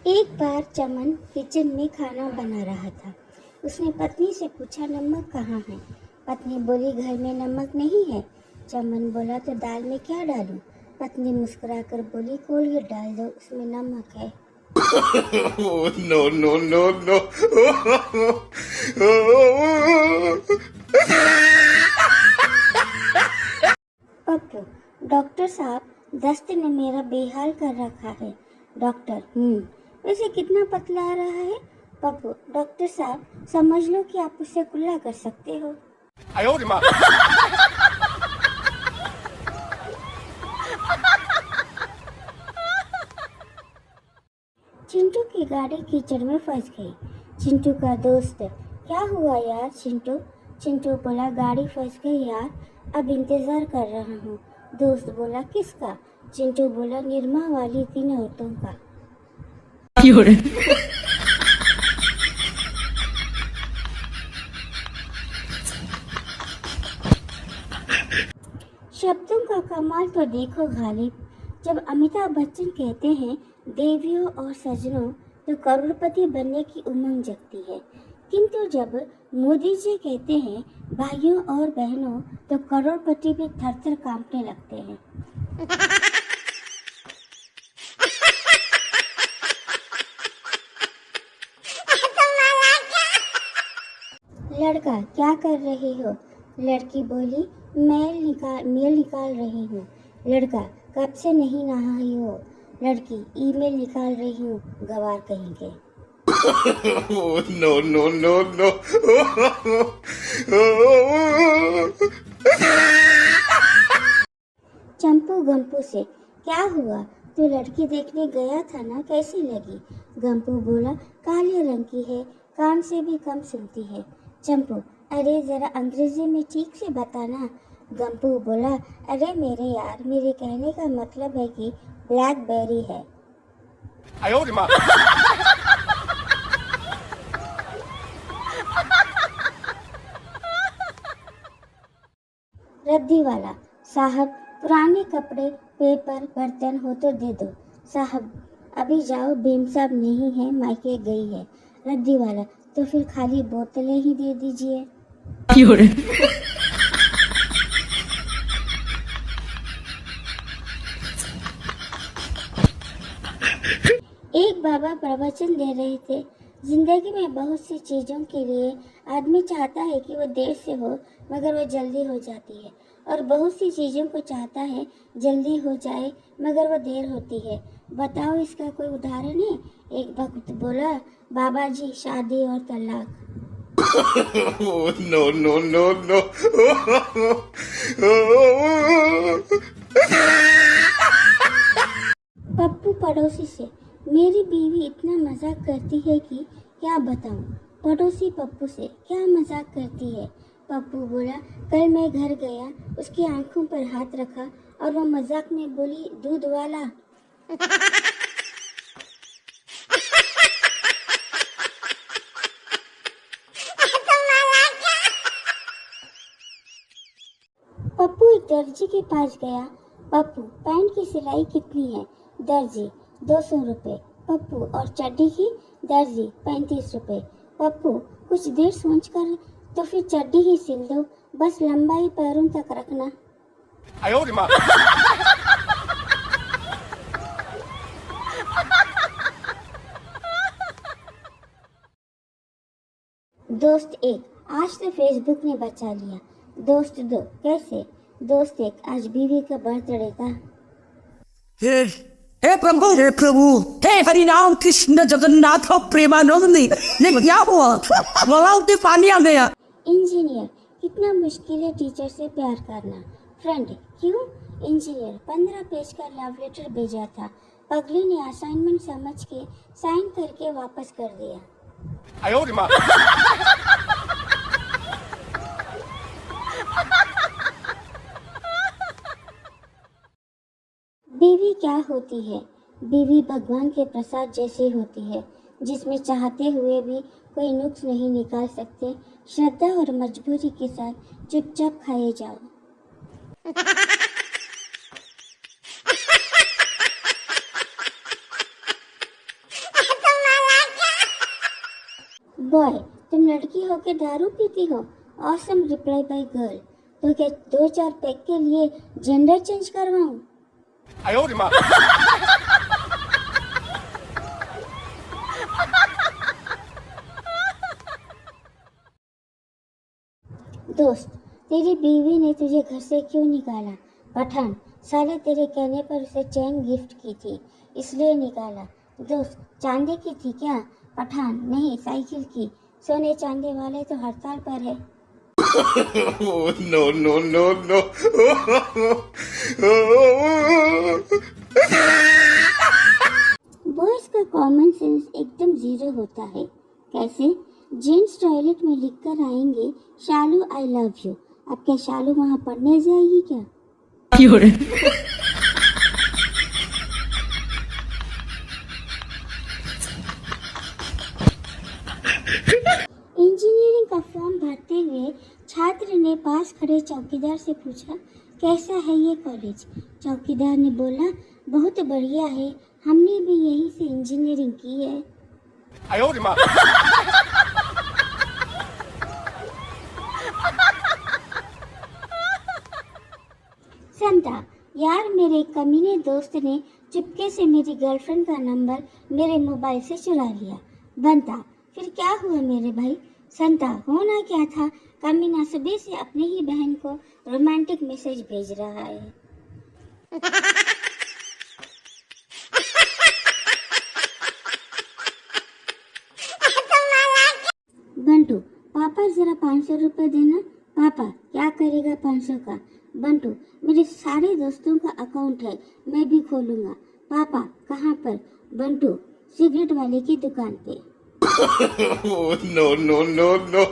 एक बार चमन किचन में खाना बना रहा था। उसने पत्नी से पूछा, नमक कहाँ है? पत्नी बोली, घर में नमक नहीं है। चमन बोला, तो दाल में क्या डालूं? पत्नी मुस्कुराकर बोली, कोलगेट डाल दो, उसमें नमक है। Oh, no, no, no, no. Pappu, doctor साहब, दस्त ने मेरा बेहाल कर रखा है। डॉक्टर, वैसे कितना पतला आ रहा है? पप्पू, डॉक्टर साहब, समझ लो कि आप उससे कुल्ला कर सकते हो। 哎呦我的妈！ चिंटू की गाड़ी कीचड़ में फंस गई। चिंटू का दोस्त, क्या हुआ यार चिंटू? चिंटू बोला, गाड़ी फंस गई यार, अब इंतजार कर रहा हूँ। दोस्त बोला, किसका? चिंटू बोला, निर्मा वाली 3 औरतों का। शब्दों का कमाल तो देखो गालिब। जब अमिताभ बच्चन कहते हैं देवियों और सजनों, तो करोड़पति बनने की उमंग जगती है। किंतु जब मोदी जी कहते हैं भाइयों और बहनों, तो करोड़पति भी थर थर कांपने लगते हैं। लड़का, क्या कर रही हो? लड़की बोली, मेल निकाल रही हूँ। लड़का, कब से नहीं नहाई हो? लड़की, ईमेल निकाल रही हूँ, गवार कहेंगे। Oh, no, no, no, no. चंपू गंपू से, क्या हुआ? तू लड़की देखने गया था ना, कैसी लगी? गंपू बोला, काले रंग की है, कान से भी कम सुनती है। चंपू, अरे जरा अंग्रेजी में ठीक से बताना। गंपू बोला, अरे मेरे यार, मेरे कहने का मतलब है कि ब्लैकबेरी है। 哎呦我的妈！ रद्दी वाला, साहब पुराने कपड़े, पेपर, बर्तन हो तो दे दो। साहब, अभी जाओ, भीम साहब नहीं है, मायके गई है। रद्दी वाला, तो फिर खाली बोतलें ही दे दीजिए। एक बाबा प्रवचन दे रहे थे, जिंदगी में बहुत सी चीज़ों के लिए आदमी चाहता है कि वो देर से हो, मगर वो जल्दी हो जाती है, और बहुत सी चीज़ों को चाहता है जल्दी हो जाए, मगर वो देर होती है। बताओ इसका कोई उदाहरण है? एक भक्त बोला, बाबा जी, शादी और तलाक। Oh, no, no, no, no. Pappu पड़ोसी से, मेरी बीवी इतना मजाक करती है कि क्या बताऊं। पड़ोसी पप्पू से, क्या मजाक करती है? पप्पू बोला, कल मैं घर गया, उसकी आंखों पर हाथ रखा और वो मजाक में बोली, दूध वाला। पप्पू एक दर्जी के पास गया। पप्पू, पैंट की सिलाई कितनी है? दर्जी, 200 रुपये। पप्पू, और चड्डी की? दर्जी, 35 रुपये। पप्पू, कुछ देर सोच कर, तो फिर चड्डी ही सिल दो, बस लंबाई पैरों तक रखना। 哎呦我的妈！ दोस्त 1, आज तो फेसबुक ने बचा लिया। दोस्त 2, कैसे? दोस्त 1, आज बीवी का बर्थडे था। हे हे प्रभु, हे हरिनाम कृष्ण जगन्नाथ प्रेमानंद, ये क्या हुआ? गलाव से पानी आ गया। इंजीनियर, कितना मुश्किल है टीचर से प्यार करना। फ्रेंड, क्यों? इंजीनियर, 15 पेज का लव लेटर भेजा था, पगली ने असाइनमेंट समझ के साइन करके वापस कर दिया। 哎呦我的妈！ बीवी क्या होती है? बीवी भगवान के प्रसाद जैसी होती है, जिसमें चाहते हुए भी कोई नुक्स नहीं निकाल सकते। श्रद्धा और मजबूरी के साथ चुपचाप खाए जाओ। बॉय, तुम लड़की हो के दारू पीती हो? Awesome reply by girl. तो क्या 2-4 पैक के लिए जेंडर चेंज करवाऊं? दोस्त, तेरी बीवी ने तुझे घर से क्यों निकाला? पठान, साले तेरे कहने पर उसे चैन गिफ्ट की थी, इसलिए निकाला। दोस्त, चांदी की थी क्या? पठान, नहीं, साइकिल की। सोने चांदी वाले तो हड़ताल पर है। Oh, no, no, no, no. Boys का कॉमन सेंस एकदम जीरो होता है। कैसे? जेंट्स टॉयलेट में लिखकर आएंगे शालू आई लव यू। अब क्या शालू वहाँ पढ़ने जाएगी क्या? इंजीनियरिंग का फॉर्म भरते हुए छात्र ने पास खड़े चौकीदार से पूछा, कैसा है ये कॉलेज? चौकीदार ने बोला, बहुत बढ़िया है, हमने भी यहीं से इंजीनियरिंग की है। संता, यार मेरे कमीने दोस्त ने चुपके से मेरी गर्लफ्रेंड का नंबर मेरे मोबाइल से चुरा लिया। बनता, फिर क्या हुआ मेरे भाई? संता, होना क्या था, कमीना सुबह से अपने ही बहन को रोमांटिक मैसेज भेज रहा है। बंटू, पापा जरा 500 रुपए देना। पापा, क्या करेगा 500 का? बंटू, मेरे सारे दोस्तों का अकाउंट है, मैं भी खोलूंगा। पापा, कहाँ पर? बंटू, सिगरेट वाले की दुकान पे। Oh, no, no, no, no.